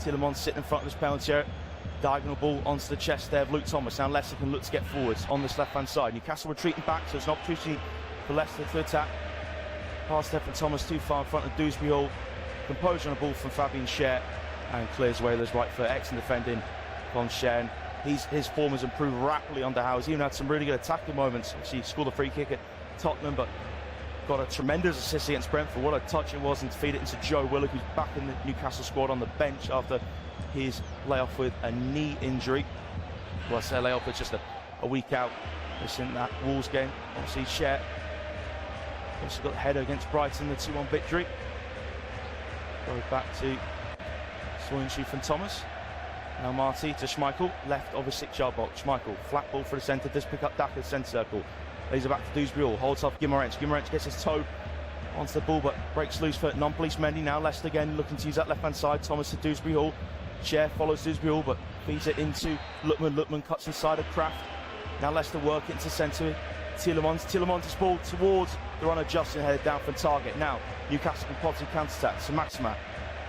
Tielemans sitting in front of his penalty area. Diagonal ball onto the chest there of Luke Thomas. Now Leicester can look to get forwards on this left-hand side. Newcastle retreating back, so it's an opportunity for Leicester to attack. Pass there from Thomas too far in front of Dewsbury Hall. Composure on a ball from Fabian Schär, and clears away with his right foot. Excellent defending from Schär. His form has improved rapidly under Howe. He's even had some really good attacking moments. Obviously, he scored a free kick at Tottenham, but got a tremendous assist against Brentford. What a touch it was, and to feed it into Joe Willock, who's back in the Newcastle squad on the bench after his layoff with a knee injury. Well, I say layoff, it's just a week out. It's in that Wolves game. Obviously, Schär also got the header against Brighton, the 2-1 victory. Go back to Soyuncu from Thomas. Now Marty to Schmeichel, left of a 6-yard box. Schmeichel, flat ball for the centre, does pick up Daka centre circle. Lays it back to Dewsbury Hall, holds off Guimaraes. Guimaraes gets his toe onto the ball, but breaks loose for non-police Mendy. Now Leicester again looking to use that left-hand side. Thomas to Dewsbury Hall. Schär follows Dewsbury Hall, but feeds it into Lookman. Lookman cuts inside of Kraft. Now Leicester work into centre. Tielemans' ball towards the runner Justin, headed down from target. Now Newcastle can possibly counter-attack. Saint-Maximin.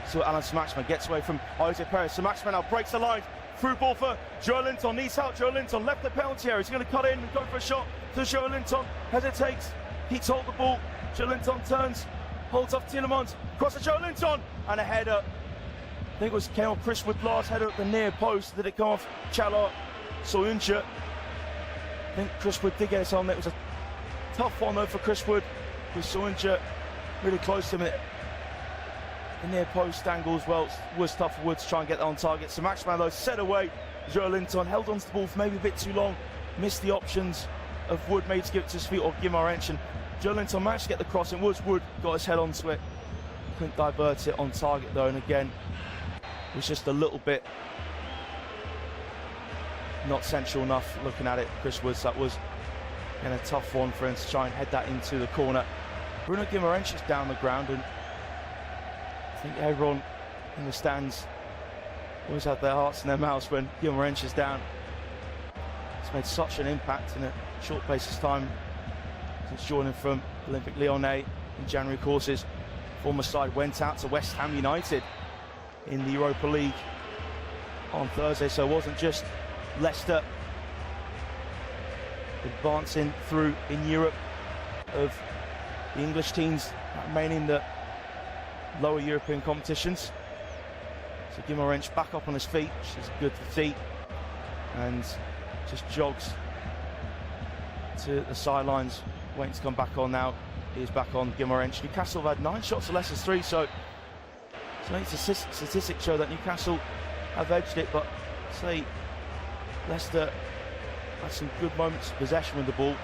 So Alan Saint-Maximin gets away from Jose Perez. Saint-Maximin now breaks the line. Through ball for Joelinton. Needs help. Joelinton left the penalty area. He's going to cut in and go for a shot to Joelinton. Hesitates. Keeps hold the ball. Joelinton turns. Holds off Tielemans. Cross to Joelinton. And a header. I think it came off Chris Wood last header at the near post. Did it come off Chalot Soyuncu? I think Chris Wood did get his on. It was a tough one though for Chris Wood. With Soyuncu really close to him. The near post angle as well was tough for Wood to try and get that on target. So Maximin though set away. Joelinton held onto the ball for maybe a bit too long. Missed the options of Wood, maybe to give it to his feet or Guimaraes. And Joelinton managed to get the cross and Wood got his head onto it. Couldn't divert it on target though, and again it was just a little bit not central enough looking at it. Chris Woods, that was a tough one for him to try and head that into the corner. Bruno Guimaraes is down the ground, and I think everyone in the stands always have their hearts in their mouths when Guimaraes is down. It's made such an impact in a short space of time since joining from Olympique Lyonnais in January courses. Former side went out to West Ham United in the Europa League on Thursday, so it wasn't just Leicester advancing through in Europe of the English teams remaining in the lower European competitions. So Guimaraes back up on his feet, which is good to see, and just jogs to the sidelines, waiting to come back on now. He's back on. Guimaraes. Newcastle have had 9 shots to Leicester's 3, so statistics show that Newcastle have edged it, but say Leicester had some good moments of possession with the ball,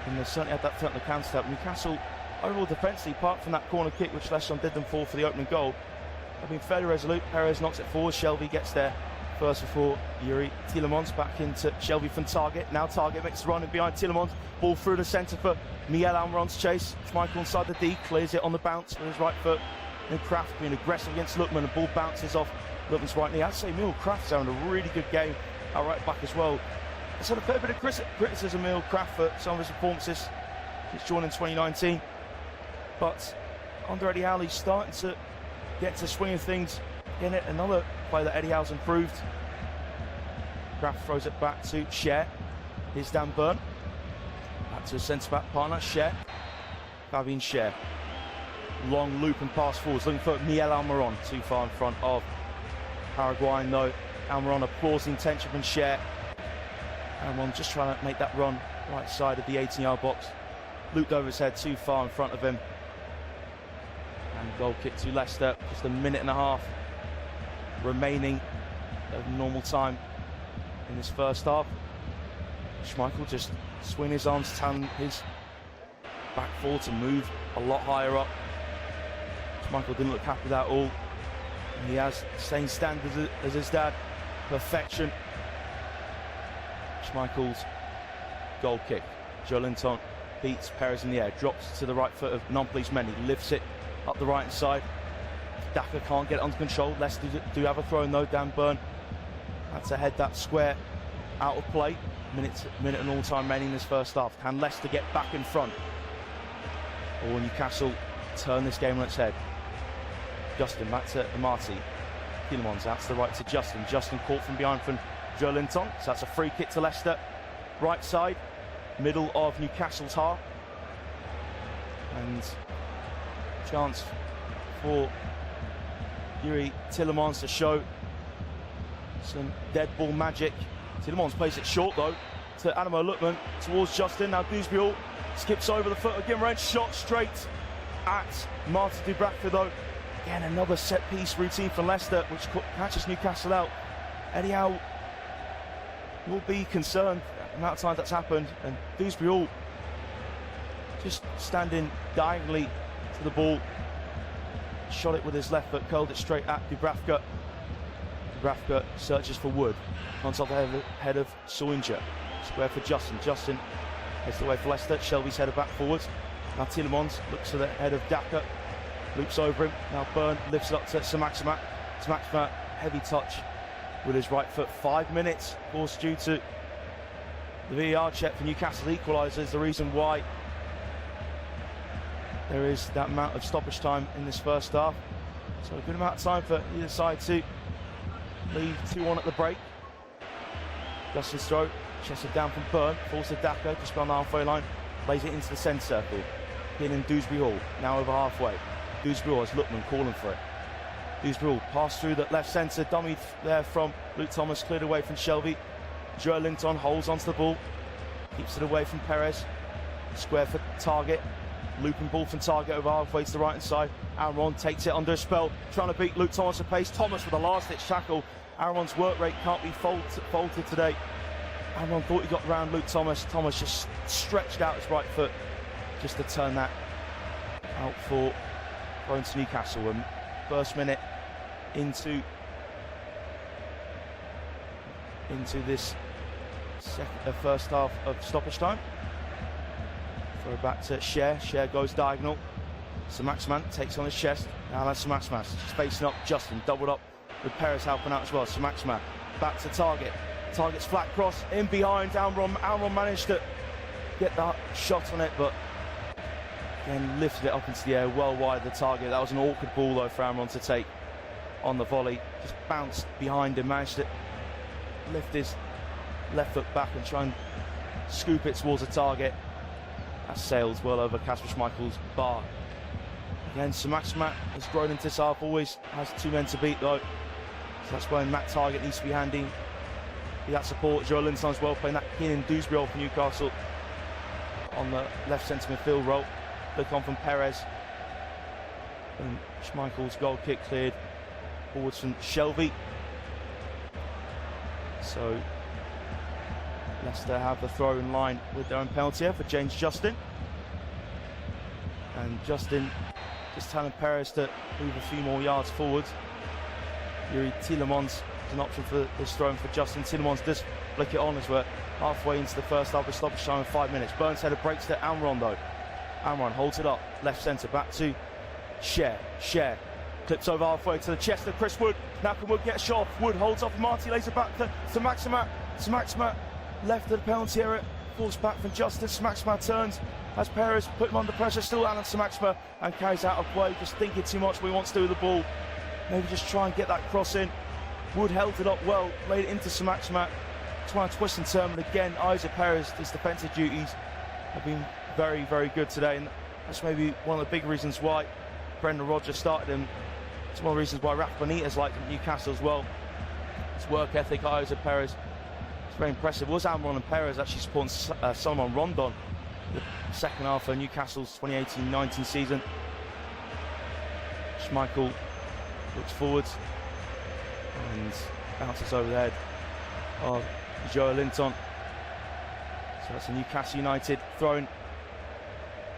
and they certainly had that threat on the counter-attack. Newcastle overall defensively, apart from that corner kick which Leicester did them for the opening goal, have been fairly resolute. Perez knocks it forward. Shelvey gets there first before Yuri. Tielemans back into Shelvey from target. Now target makes the run in behind Tielemans. Ball through the centre for Miguel Almiron's chase. Schmeichel inside the D, clears it on the bounce with his right foot. And Kraft being aggressive against Lookman. The ball bounces off Lookman's right knee. I'd say Emil Kraft's having a really good game at right back as well. It's had a fair bit of criticism of Emil Kraft for some of his performances since joining in 2019. But under Eddie Howe, he's starting to get to swing of things. Again, another play that Eddie Howe's improved. Kraft throws it back to Schär. Here's Dan Burn. Back to his centre-back partner, Schär. Fabian Schär. Long loop and pass forwards, looking for Miguel Almiron. Too far in front of Paraguayan though. Almiron applauds the intention from Schär. Almiron just trying to make that run right side of the 18-yard box. Looped over his head, too far in front of him. And goal kick to Leicester. Just a minute and a half remaining of normal time in this first half. Schmeichel just swing his arms, telling his back four to move a lot higher up. Schmeichel didn't look happy with that at all. And he has the same standards as his dad. Perfection. Schmeichel's goal kick. Joelinton beats Perez in the air, drops to the right foot of non-police Mendy, lifts it up the right side. Daka can't get it under control. Leicester do have a throw in though. Dan Burn had to head that square out of play. Minute and all time remaining in this first half. Can Leicester get back in front, or Newcastle turn this game on its head? Justin back to Marty. Tielemans out to the right to Justin. Justin caught from behind from Joelinton. So that's a free kick to Leicester. Right side, middle of Newcastle's half. And chance for Yuri Tielemans to show some dead ball magic. Tielemans plays it short though to Adamo Lukman towards Justin. Now Dewsbury skips over the foot again, range shot straight at Martin Dubravka though. Again, another set piece routine for Leicester, which catches Newcastle out. Eddie Howe will be concerned at the amount of time that's happened, and Dewsbury just standing diagonally to the ball. Shot it with his left foot, curled it straight at Dubravka. Dubravka searches for Wood. On top of the head of Soinja. Square for Justin. Justin heads the way for Leicester. Shelby's headed back forwards. Now Tielemans looks to the head of Daka. Loops over him. Now Byrne lifts it up to Samaxima. Samaxima, heavy touch with his right foot. 5 minutes, of course, due to the VAR check for Newcastle equaliser is the reason why there is that amount of stoppage time in this first half. So a good amount of time for either side to leave 2-1 at the break. Justin's throw, chested down from Byrne, falls to Daka, just beyond the halfway line, plays it into the centre circle. In Dewsbury Hall, now over halfway. Dewsbury Hall has Lukman calling for it. Dewsbury Hall passed through the left centre, dummied there from Luke Thomas, cleared away from Shelby. Joelinton holds onto the ball, keeps it away from Perez. Square for Target, looping ball from Target over halfway to the right hand side. Aaron takes it under a spell, trying to beat Luke Thomas at pace. Thomas with a last ditch tackle. Aaron's work rate can't be faulted today. Aaron thought he got around Luke Thomas. Thomas just stretched out his right foot just to turn that out for going to Newcastle. And first minute into this first half of stoppage time. Throw back to Cher. Cher goes diagonal. Samaxman takes on his chest. Now that's Samaxman. Just facing up. Justin doubled up with Perez helping out as well. Samaxman back to Target. Target's flat cross in behind. Almiron managed to get that shot on it, but then lifted it up into the air well wide of the target. That was an awkward ball though for Almiron to take on the volley. Just bounced behind him, managed to lift his left foot back and try and scoop it towards the target. That sails well over Kasper Schmeichel's bar. Again, Samaxima has grown into this half, always has 2 men to beat though. So that's when Matt Target needs to be handy. Be that support. Joelinton as well, playing that Keenan Dewsbury role for Newcastle on the left centre midfield role. Look on from Perez. And Schmeichel's goal kick cleared forwards from Shelby. So Leicester have the throw in line with their own penalty here for James Justin. And Justin just telling Perez to move a few more yards forward. Yuri Tielemans is an option for this throw for Justin. Tielemans does flick it on as we're halfway into the first half of stoppage time in 5 minutes. Burns header breaks to Almiron though. Almiron holds it up, left centre, back to Cher. Cher clips over halfway to the chest of Chris Wood. Now can Wood get a shot? Wood holds off Marty, lays it back to Samaxima. Samaxima left of the penalty area, forced back from Justin. Samaxima turns as Perez put him under pressure, still Alan Samaxima, and carries out of play, just thinking too much what he wants to do with the ball. Maybe just try and get that cross in. Wood held it up well, laid it into Samaxima, trying to twist and turn, but again, Isaac Perez, his defensive duties have been very, very good today, and that's maybe one of the big reasons why Brendan Rodgers started him. It's one of the reasons why Rafa Benitez liked him at Newcastle as well. His work ethic, Isaac Perez, it's very impressive. It was Almiron and Perez actually supporting Solomon Rondon the second half of Newcastle's 2018-19 season. Schmeichel looks forwards and bounces over the head of Joelinton. So that's a Newcastle United throw-in.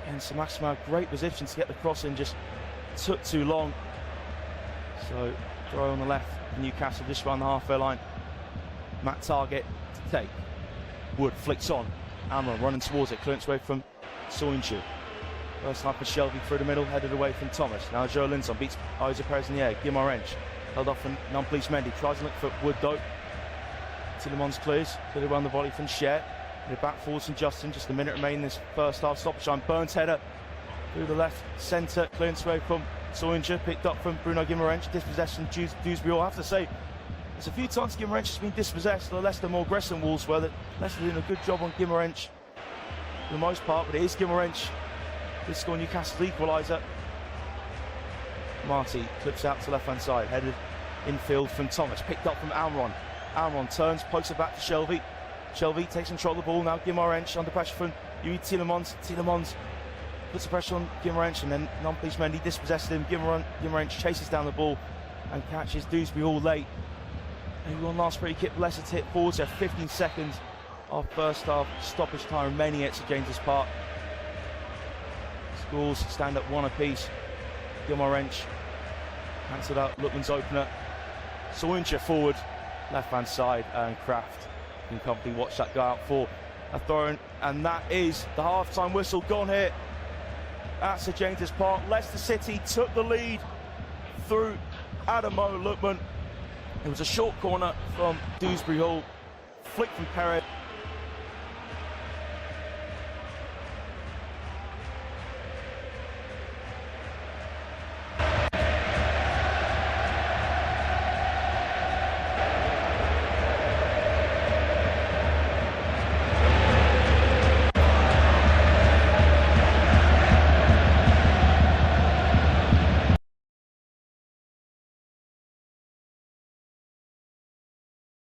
And Samaxima, great position to get the cross in, just took too long. So throw on the left, Newcastle just around the halfway line. Matt Target to take. Wood flicks on. Almiron running towards it, clearance away from Soinju. First time for Shelby through the middle, headed away from Thomas. Now Joelinton beats Isaac Perez in the air. Guimarães held off from Nampalys Mendy. Tries to look for Wood though. Tielemans cleared around the volley from Cher. Headed back forwards from Justin. Just a minute remaining in this first half stoppage time. Burns header through the left centre, clearance away from Soinger picked up from Bruno Guimaraes, dispossession Dewsbury Hall. I have to say, there's a few times Guimaraes has been dispossessed, or Leicester more aggressive than Wolves were. That Leicester doing a good job on Guimaraes for the most part, but it is Guimaraes who scored Newcastle's equaliser. Marty clips out to left-hand side, headed infield from Thomas, picked up from Almiron. Almiron turns, pokes it back to Shelvey. Shelvey takes control of the ball, now Guimaraes under pressure from Yuri Tielemans. Tielemans puts the pressure on Guimaraes, and then Nampalys Mendy dispossesses him. Guimaraes chases down the ball and catches Dewsbury Hall late. And one last free kick, Leicester to hit forwards there, 15 seconds of first half stoppage time remaining at St James's Park. Scores stand at 1 apiece. Guimaraes cancelled out Lookman's opener. Soinger forward, left-hand side, and Kraft and company watch that go out for a throw-in, and that is the half-time whistle gone here at St James's Park. Leicester City took the lead through Ademola Lookman. It was a short corner from Dewsbury Hall, flick from Perez.